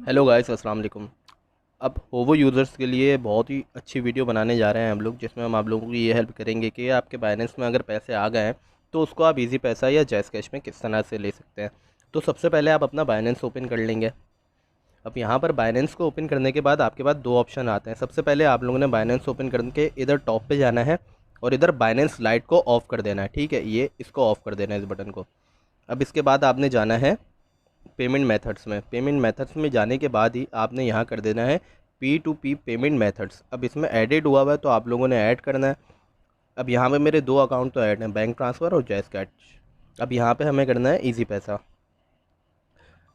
Hello guys, अस्सलाम वालेकुम। अब होवो यूज़र्स के लिए बहुत ही अच्छी वीडियो बनाने जा रहे हैं हम लोग, जिसमें हम आप लोगों की ये हेल्प करेंगे कि आपके बाइनेंस में अगर पैसे आ गए हैं तो उसको आप इजी पैसा या जैज़ कैश में किस तरह से ले सकते हैं। तो सबसे पहले आप अपना बाइनेंस ओपन कर लेंगे। अब यहाँ पर बाइनेंस को ओपन करने के बाद आपके पास दो ऑप्शन आते हैं। सबसे पहले आप लोगों ने बाइनेंस ओपन करके इधर टॉप पे जाना है और इधर बाइनेंस लाइट को ऑफ़ कर देना है। ठीक है, ये इसको ऑफ़ कर देना है, इस बटन को। अब इसके बाद आपने जाना है पेमेंट मेथड्स में जाने के बाद ही आपने यहाँ कर देना है P2P पेमेंट मेथड्स। अब इसमें एडेड हुआ हुआ है तो आप लोगों ने ऐड करना है। अब यहाँ पे मेरे दो अकाउंट तो ऐड हैं, बैंक ट्रांसफ़र और जैज़ कैश। अब यहाँ पे हमें करना है इजी पैसा।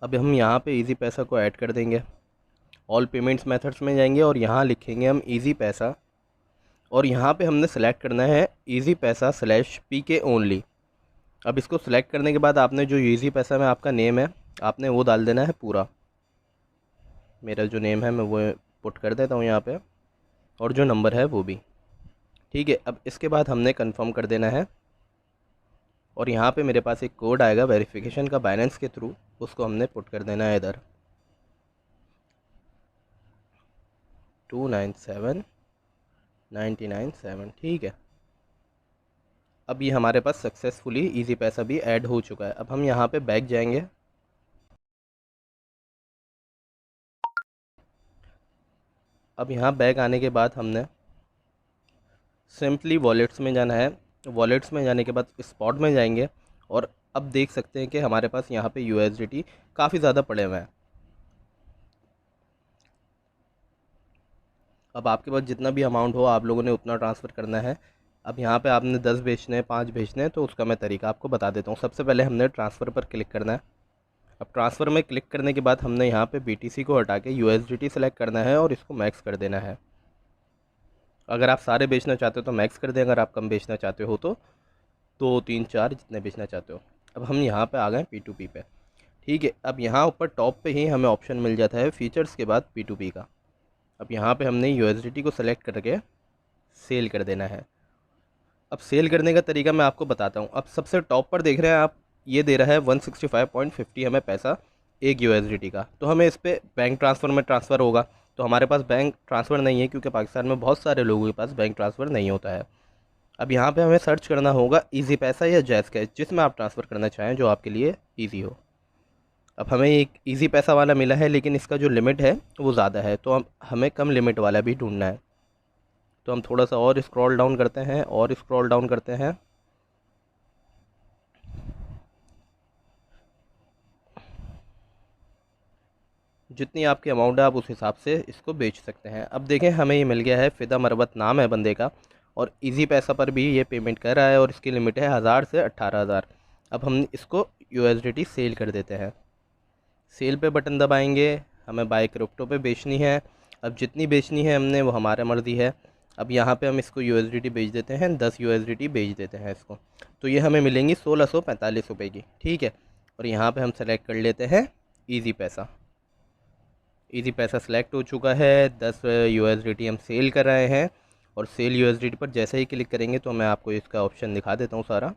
अब हम यहाँ पे इजी पैसा को ऐड कर देंगे। ऑल पेमेंट्स मेथड्स में जाएंगे और यहाँ लिखेंगे हम इजी पैसा, और यहाँ पे हमने सेलेक्ट करना है इजी पैसा स्लैश PK ओनली। अब इसको सिलेक्ट करने के बाद आपने जो इजी पैसा में आपका नेम है आपने वो डाल देना है पूरा। मेरा जो नेम है मैं वो पुट कर देता हूँ यहाँ पे, और जो नंबर है वो भी। ठीक है, अब इसके बाद हमने कंफर्म कर देना है, और यहाँ पे मेरे पास एक कोड आएगा वेरिफिकेशन का बाइनेंस के थ्रू, उसको हमने पुट कर देना है इधर 297997। ठीक है, अब ये हमारे पास सक्सेसफुली इजी पैसा भी ऐड हो चुका है। अब हम यहाँ पे बैक जाएंगे। अब यहाँ बैक आने के बाद हमने सिंपली वॉलेट्स में जाना है। वॉलेट्स में जाने के बाद स्पॉट में जाएंगे, और अब देख सकते हैं कि हमारे पास यहाँ पे USDT काफ़ी ज़्यादा पड़े हुए हैं। अब आपके पास जितना भी अमाउंट हो आप लोगों ने उतना ट्रांसफ़र करना है। अब यहाँ पे आपने 10 बेचने हैं, 5 बेचने हैं, तो उसका मैं तरीका आपको बता देता हूँ। सबसे पहले हमने ट्रांसफ़र पर क्लिक करना है। अब ट्रांसफ़र में क्लिक करने के बाद हमने यहाँ पे BTC को हटा के USDT सेलेक्ट करना है और इसको मैक्स कर देना है। अगर आप सारे बेचना चाहते हो तो मैक्स कर दें, अगर आप कम बेचना चाहते हो तो 2 3 4 जितने बेचना चाहते हो। अब हम यहाँ पे आ गए P2P पे। ठीक है, अब यहाँ ऊपर टॉप पे ही हमें ऑप्शन मिल जाता है फीचर्स के बाद P2P का। अब यहाँ पे हमने USDT को सेलेक्ट करके सेल कर देना है। अब सेल करने का तरीका मैं आपको बताता हूँ। अब सबसे टॉप पर देख रहे हैं आप, ये दे रहा है 165.50 हमें पैसा एक USDT का। तो हमें इस पर बैंक ट्रांसफ़र में ट्रांसफ़र होगा, तो हमारे पास बैंक ट्रांसफ़र नहीं है क्योंकि पाकिस्तान में बहुत सारे लोगों के पास बैंक ट्रांसफ़र नहीं होता है। अब यहाँ पे हमें सर्च करना होगा इजी पैसा या जैज़ कैश, जिसमें आप ट्रांसफ़र करना चाहें जो आपके लिए इजी हो। अब हमें एक इजी पैसा वाला मिला है, लेकिन इसका जो लिमिट है वो ज़्यादा है, तो हमें कम लिमिट वाला भी ढूंढना है। तो हम थोड़ा सा और स्क्रॉल डाउन करते हैं और स्क्रॉल डाउन करते हैं। जितनी आपकी अमाउंट है आप उस हिसाब से इसको बेच सकते हैं। अब देखें, हमें ये मिल गया है, फ़िदा मरवत नाम है बंदे का, और इजी पैसा पर भी ये पेमेंट कर रहा है, और इसकी लिमिट है 1000 से 18,000। अब हम इसको USDT सेल कर देते हैं। सेल पे बटन दबाएंगे, हमें बाय क्रिप्टो पे बेचनी है। अब जितनी बेचनी है हमने वो हमारा मर्ज़ी है। अब यहाँ पे हम इसको USDT बेच देते हैं, 10 USDT बेच देते हैं इसको। तो ये हमें मिलेंगी 1645 रुपये की। ठीक है, और यहाँ पे हम सेलेक्ट कर लेते हैं ईजी पैसा। ईजी पैसा सेलेक्ट हो चुका है। 10 USDT हम सेल कर रहे हैं, और सेल USDT पर जैसे ही क्लिक करेंगे तो मैं आपको इसका ऑप्शन दिखा देता हूँ सारा।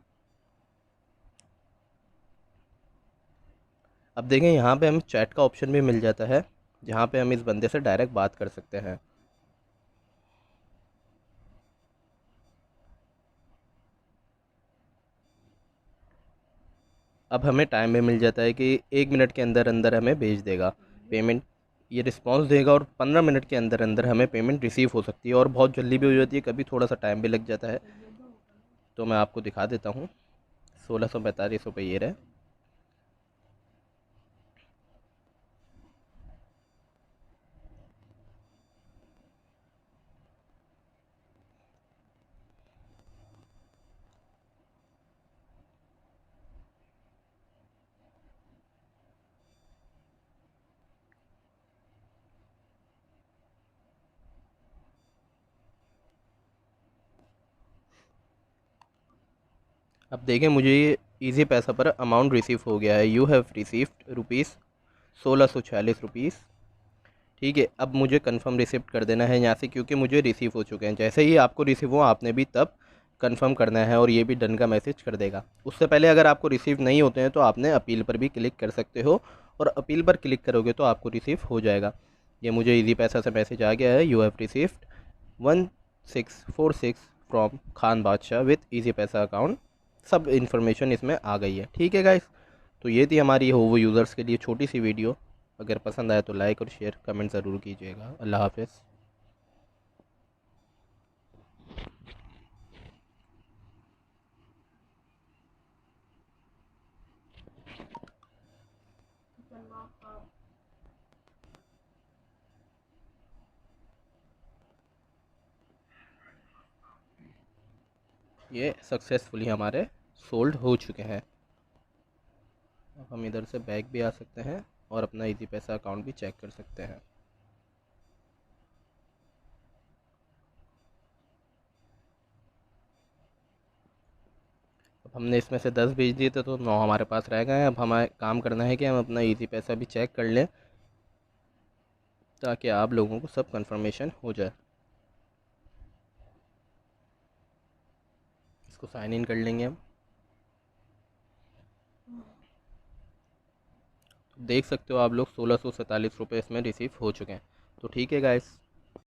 अब देखें, यहाँ पे हमें चैट का ऑप्शन भी मिल जाता है, जहाँ पे हम इस बंदे से डायरेक्ट बात कर सकते हैं। अब हमें टाइम भी मिल जाता है कि 1 मिनट के अंदर अंदर हमें भेज देगा पेमेंट, ये रिस्पांस देगा, और 15 मिनट के अंदर अंदर हमें पेमेंट रिसीव हो सकती है, और बहुत जल्दी भी हो जाती है, कभी थोड़ा सा टाइम भी लग जाता है। तो मैं आपको दिखा देता हूँ। 1645 रुपये ये रहे। अब देखें, मुझे ये ईजी पैसा पर अमाउंट रिसीव हो गया है। You have received rupees 1646 rupees. ठीक है, अब मुझे कंफर्म रिसिप्ट कर देना है यहाँ से, क्योंकि मुझे रिसीव हो चुके हैं। जैसे ही आपको रिसीव हो आपने भी तब कंफर्म करना है, और ये भी डन का मैसेज कर देगा। उससे पहले अगर आपको रिसीव नहीं होते हैं तो आपने अपील पर भी क्लिक कर सकते हो, और अपील पर क्लिक करोगे तो आपको रिसीव हो जाएगा। ये मुझे ईजी पैसा से मैसेज आ गया है, you have received 1646 from Khan बादशाह विथ ईजी पैसा अकाउंट। सब इन्फॉर्मेशन इसमें आ गई है। ठीक है गाइस, तो ये थी हमारी होवो यूज़र्स के लिए छोटी सी वीडियो। अगर पसंद आए तो लाइक और शेयर कमेंट ज़रूर कीजिएगा। अल्लाह हाफ़िज़। ये सक्सेसफुली हमारे सोल्ड हो चुके हैं। अब हम इधर से बैक भी आ सकते हैं और अपना ईजी पैसा अकाउंट भी चेक कर सकते हैं। अब हमने इसमें से 10 भेज दिए थे तो 9 हमारे पास रह गए हैं। अब हमें काम करना है कि हम अपना ईजी पैसा भी चेक कर लें ताकि आप लोगों को सब कंफर्मेशन हो जाए। इसको साइन इन कर लेंगे हम। तो देख सकते हो आप लोग 1647 रुपये इसमें रिसीव हो चुके हैं। तो ठीक है गाइस।